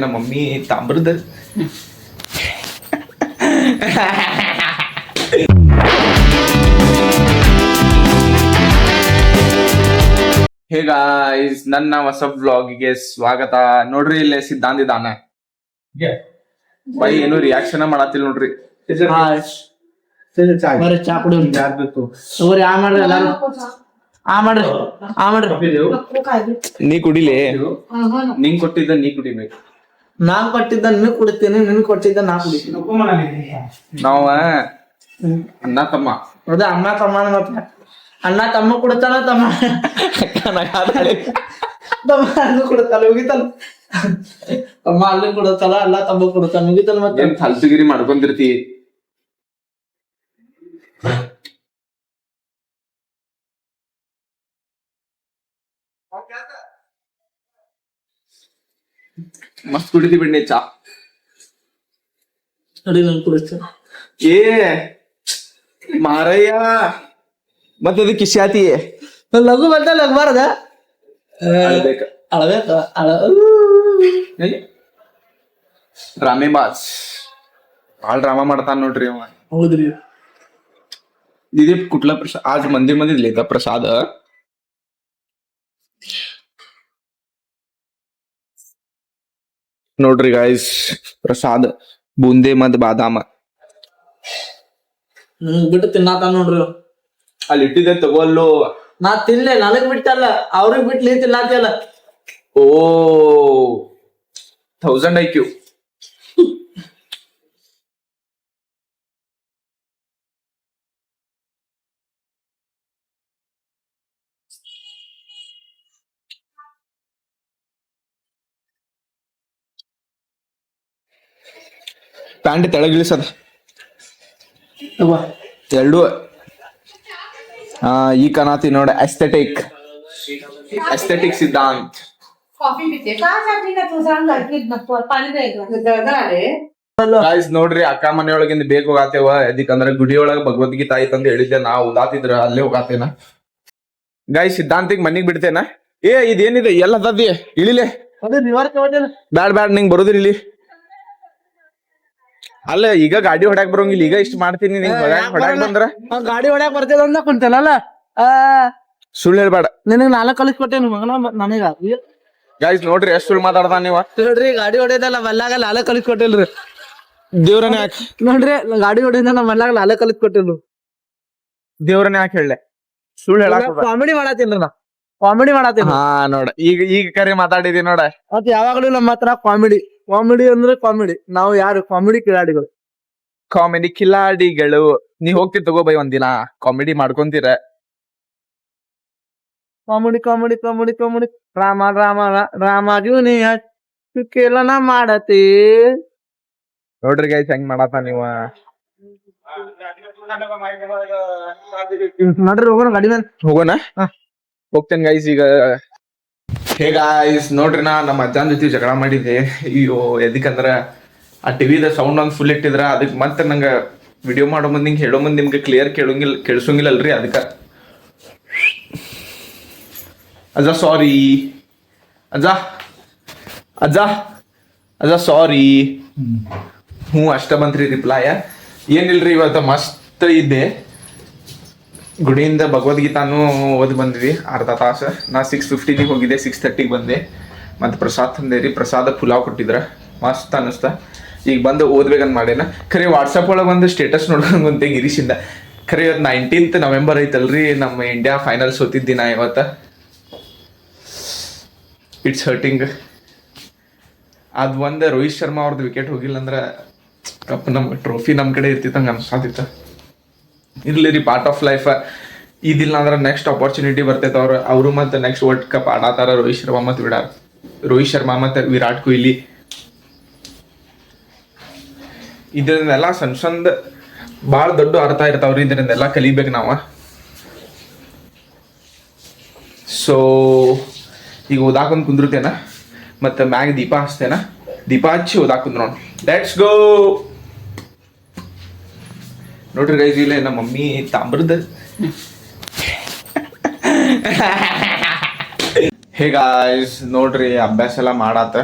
ನಮ್ಮ ಮಮ್ಮಿ ತಾಮ್ರದ hey guys, ನನ್ನ ಹೊಸ ವ್ಲಾಗಿಗೆ ಸ್ವಾಗತ. ನೋಡ್ರಿ ಇಲ್ಲೇ ಸಿದ್ಧಾಂತ್ ಇದಾನ. ಬೈ ಏನು ರಿಯಾಕ್ಷನ್ ಮಾಡತ್ತಿಲ್ಲ ನೋಡ್ರಿ. ಚಾ ಕುಡಿ ತಗೋರಿ. ಆ ಮಾಡ್ರಿ ಎಲ್ಲಾರು, ಆ ಮಾಡ್ರಿ, ಆ ಮಾಡ್ರಿ. ನೀ ಕುಡಿಲಿ, ನಿಂಗ್ ಕೊಟ್ಟಿದ್ದ ನೀ ಕುಡಿಬೇಕು. ನಾನ್ ಕೊಟ್ಟಿದ್ದ ನಿನ್ ಕುಡಿತೀನಿ, ನಿನ್ ಕೊಟ್ಟಿದ್ದ ನಾ ಕುಡಿತೀನಿ. ನಾವ ಅಣ್ಣ ತಮ್ಮ. ಅದ ಅಣ್ಣ ತಮ್ಮ ಮತ್ತೆ ಅಣ್ಣ ತಮ್ಮ ಕುಡ್ತಾನ, ತಮ್ಮ ತಮ್ಮ ಅಲ್ಲೂ ಕುಡ್ತಾನ, ಮುಗಿತಲ್ಲ. ತಮ್ಮ ಅಲ್ಲೂ ಕುಡ್ತಾನ, ಅಣ್ಣ ತಮ್ಮ ಕುಡ್ತಾನ, ಮುಗಿತಲ್ಲ. ಮತ್ತೆ ಹಲ್ಸುಗಿರಿ ಮಾಡ್ಕೊಂತಿರ್ತಿ. ಮಸ್ತ್ ಕುಡಿತಿ ಬಿಡ್ನಿ ಚಾ. ಅಡಿ ನನ್ ಕುಡಿಸ್ತಾನ. ಏ ಮಾರಯ್ಯ, ಮತ್ತೆ ಅದು ಕಿಶಾತಿ ಲಘು ಬಂದ ಲಘುಬಾರದ ಅಳ್ಬೇಕ. ಅಳಬೇಕ ರಾಮೇ ಬಾಸ್ ಬಾಳ್ ಡ್ರಾಮಾ ಮಾಡ್ತಾನ ನೋಡ್ರಿ ಅವ. ಹೌದ್ರಿ. दीदी कुठला प्रसाद आज मंदिर मध्ये दिलेला प्रसाद. ನೋಡ್ರಿ ಗಾಯ್ಸ್, ಪ್ರಸಾದ್ ಬೂಂದೆ ಮತ್ ಬಾದಾಮ ಬಿಟ್ಟು ತಿನ್ನಾತ ನೋಡ್ರಿ. ಅಲ್ಲಿ ಇಟ್ಟಿದ್ದೆ ತಗೋಲ್ಲೋ. ನಾ ತಿನ್ಲೆ, ನನಗ್ ಬಿಟ್ಟಲ್ಲ, ಅವ್ರಿಗೆ ಬಿಟ್ಟು ನೀ ತಿನ್ನಾತಿಯಲ್ಲ. ಓ 1000 IQ. ಪ್ಯಾಂಟ್ ತೆಳಗಿಳಿಸದ ಎರಡು. ಈ ಕನಾತಿ ನೋಡ, ಎಸ್ಥೆಟಿಕ್ ಸಿದ್ಧಾಂತ್. ಗಾಯ್ಸ್ ನೋಡ್ರಿ, ಅಕ್ಕ ಮನೆಯೊಳಗಿಂದ ಬೇಗ ಹೋಗಾತೇವ. ಅದಕ್ಕಂದ್ರ ಗುಡಿ ಒಳಗ ಭಗವದ್ಗೀತಾ ಐತಂತ ಹೇಳಿದ್ದೆ. ನಾ ಓದಾತಿದ್ರ ಅಲ್ಲೇ ಹೋಗಾತೇನ. ಗಾಯ್ಸ್ ಸಿದ್ಧಾಂತಿಗ್ ಮನಿಗ್ ಬಿಡ್ತೇನ. ಏ ಇದೇನಿದೆ ಎಲ್ಲ ತದ್ದಿ ಇಳಿಲೆ. ಬ್ಯಾಡ್ ನಿಂಗ್ ಬರೋದಿಲ್ಲ ಇಲ್ಲಿ. ಅಲ್ಲ ಈಗ ಗಾಡಿ ಹೊಡ್ಯಾಕ್ ಬರೋಂಗಿಲ್ಲ. ಈಗ ಇಷ್ಟ ಮಾಡ್ತೀನಿ, ನಿಂಗ್ ಹೊಡ್ಯಾಕ್ ಬಂದ್ರ ಗಾಡಿ ಹೊಡ್ಯಾಕ್ ಬರ್ತೇದ ಅಂದ ಕುಂತಲ್ಲ. ಸುಳ್ಳು ಹೇಳ್ಬೇಡ. ನಿನಗ್ ನಾಲ್ಕ ಕಲಿಸ್ಕೊಟ್ಟೇನು ಮಗನ ನನಗ. ಗಾಯ್ಸ್ ನೋಡ್ರಿ ಎಷ್ಟ್ ಸುಳ್ಳು ಮಾತಾಡ್ತಾನ ನೀವ. ನೋಡ್ರಿ ಗಾಡಿ ಹೊಡೆದಲ್ಲ ಮಲ್ಲಾಗ ನಾಲ್ಕ ಕಲಿಸ್ಕೊಟ್ಟಿಲ್ರಿ. ದೇವ್ರನೇ ಯಾಕೆ ನೋಡ್ರಿ ಗಾಡಿ ಹೊಡೆದ ನಮ್ಮ ಮಲ್ಲಾಗ ನಾಲ್ಕ ಕಲಿಸ್ಕೊಟ್ಟಿಲ್ರು. ದೇವ್ರನೇ ಯಾಕೆ ಹೇಳ, ಸುಳ್ಳು ಹೇಳಕ್ ಕಾಮಿಡಿ ಮಾಡತ್ತೀನ್ರಿ ನಾ, ಕಾಮಿಡಿ ಮಾಡತ್ತೀನಿ. ಹಾ ನೋಡ, ಈಗ ಕರೆ ಮಾತಾಡಿದಿ ನೋಡ. ಮತ್ ಯಾವಾಗ್ಲೂ ನಮ್ಮ ಹತ್ರ ಕಾಮಿಡಿ ಅಂದ್ರೆ ಕಾಮಿಡಿ. ನಾವು ಯಾರು ಕಾಮಿಡಿ ಕಿಲಾಡಿಗಳು. ಕಾಮಿಡಿ ಕಿಲಾಡಿಗಳು. ನೀ ಹೋಗ್ತಿ ತಗೋ ಬೈ ಒಂದಿನ, ಕಾಮಿಡಿ ಮಾಡ್ಕೊಂತೀರ. ಕಾಮಿಡಿ ರಾಮ ಜೂನಿಯ ಕೇಳನ ಮಾಡತಿ. ನೋಡ್ರಿ ಗೈಸ್ ಹೆಂಗ್ ಮಾಡತ್ತ ನೀವ. ನೋಡ್ರಿ ಹೋಗೋಣ ಗಾಡಿ ಮೇಲೆ ಹೋಗೋಣ. ಹೋಗ್ತೇನೆ ಗೈಸ್ ಈಗ. ಹೇ ಗಾಯ್ಸ್ ನೋಡ್ರಿ, ನಾ ನಮ್ಮ ಅಜ್ಜನ ಜೊತೆ ಜಗಳ ಮಾಡಿದ್ದೆ. ಅಯ್ಯೋ ಎದಕ್ಕಂದ್ರ ಆ ಟಿವಿದ ಸೌಂಡ್ ಒಂದ್ ಫುಲ್ ಇಟ್ಟಿದ್ರ. ಅದಕ್ಕೆ ಮತ್ತೆ ನಂಗ ವಿಡಿಯೋ ಮಾಡೋ ಮುಂದೆ ಹಿಂಗೆ ಹೇಳೋ ಮುಂದೆ ನಿಮ್ಗೆ ಕ್ಲಿಯರ್ ಕೇಳಿಸೋಂಗಿಲ್ಲಲ್ರಿ. ಅದಕ್ಕೆ ಅಜ್ಜ ಸಾರಿ, ಅಜ್ಜ ಸಾರಿ. ಅಷ್ಟ ಬಂತ್ರಿ ರಿಪ್ಲಾಯ. ಏನಿಲ್ರಿ, ಇವತ್ತು ಮಸ್ತ್ ಇದ್ದೆ. ಗುಡಿಯಿಂದ ಭಗವದ್ಗೀತಾನು ಓದಿ ಬಂದ್ವಿ ಅರ್ಧ ತಾಸು. ನಾ 6:15 ಹೋಗಿದ್ದೆ, 6:30 ಬಂದೆ. ಮತ್ತು ಪ್ರಸಾದ್ ತಂದೇರಿ. ಪ್ರಸಾದ ಪುಲಾವ್ ಕೊಟ್ಟಿದ್ರ, ಮಸ್ತ್ ಅನ್ನಿಸ್ತ. ಈಗ ಬಂದು ಓದ್ಬೇಕಂತ ಮಾಡೇನ. ಖರೆ ವಾಟ್ಸಪ್ ಒಳಗೆ ಒಂದು ಸ್ಟೇಟಸ್ ನೋಡೋಂತೆ ಗಿರೀಶಿಂದ. ಖರೆ ಇವತ್ತು 19th ನವೆಂಬರ್ ಐತಲ್ರಿ, ನಮ್ಮ ಇಂಡಿಯಾ ಫೈನಲ್ ಸೋತಿದ್ದ ದಿನ ಇವತ್ತು. It's hurting. ಅದು ಒಂದು ರೋಹಿತ್ ಶರ್ಮಾ ಅವ್ರದ್ದು ವಿಕೆಟ್ ಹೋಗಿಲ್ಲ ಅಂದ್ರೆ ಕಪ್ ನಮ್ಮ ಟ್ರೋಫಿ ನಮ್ಮ ಕಡೆ ಇರ್ತಿತ್ತಂಗೆ ಅನ್ಸಾತಿತ್ತ. ಇರ್ಲಿ ರೀ, ಪಾರ್ಟ್ ಆಫ್ ಲೈಫ್. ಇದಿಲ್ಲ ಅಂದ್ರೆ ನೆಕ್ಸ್ಟ್ ಆಪರ್ಚುನಿಟಿ ಬರ್ತೈತೆ. ಅವರು ಮತ್ತೆ ನೆಕ್ಸ್ಟ್ ವರ್ಲ್ಡ್ ಕಪ್ ಆಡತಾರ. ರೋಹಿತ್ ಶರ್ಮಾ ಮತ್ತು ವಿರಾಟ್ ಕೊಹ್ಲಿ. ಇದರಿಂದೆಲ್ಲ ಸಣ್ಣ ಭಾಳ ದೊಡ್ಡ ಅರ್ಥ ಇರ್ತಾವ್ರಿ. ಇದರಿಂದೆಲ್ಲ ಕಲಿಬೇಕು ನಾವು. ಸೊ ಈಗ ಓದಾಕೊಂಡ್ ಕುಂದಿರ್ತೇನ, ಮತ್ತು ಮ್ಯಾಗ ದೀಪ ಹಚ್ತೇನ. ದೀಪ ಹಚ್ಚಿ ಓದಾಕ್ ಕುಂದ್ರೋಣ. Let's go. ನೋಡ್ರಿ ಗೈಸ್, ಇಲ್ಲೇ ನಮ್ಮ ಮಮ್ಮಿ ತಾಮ್ರದ ಹೇ ಗಾಯ್ಸ್ ನೋಡ್ರಿ, ಅಭ್ಯಾಸ ಎಲ್ಲ ಮಾಡಾತ.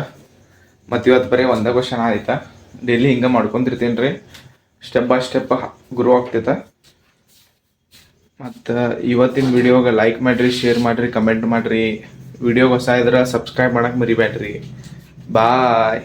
ಮತ್ತು ಇವತ್ತು ಬರೀ ಒಂದೇ ಕ್ವಶನ್ ಆಯ್ತಾ. ಡೈಲಿ ಹಿಂಗೆ ಮಾಡ್ಕೊಂತಿರ್ತೀನಿ ರೀ, ಸ್ಟೆಪ್ ಬೈ ಸ್ಟೆಪ್ ಗುರು ಆಗ್ತೈತೆ. ಮತ್ತು ಇವತ್ತಿನ ವಿಡಿಯೋಗೆ ಲೈಕ್ ಮಾಡಿರಿ, ಶೇರ್ ಮಾಡಿರಿ, ಕಮೆಂಟ್ ಮಾಡಿರಿ. ವಿಡಿಯೋಗೆ ಹೊಸ ಇದ್ರೆ ಸಬ್ಸ್ಕ್ರೈಬ್ ಮಾಡಕ್ಕೆ ಮರಿಬೇಡ್ರಿ. ಬಾಯ್.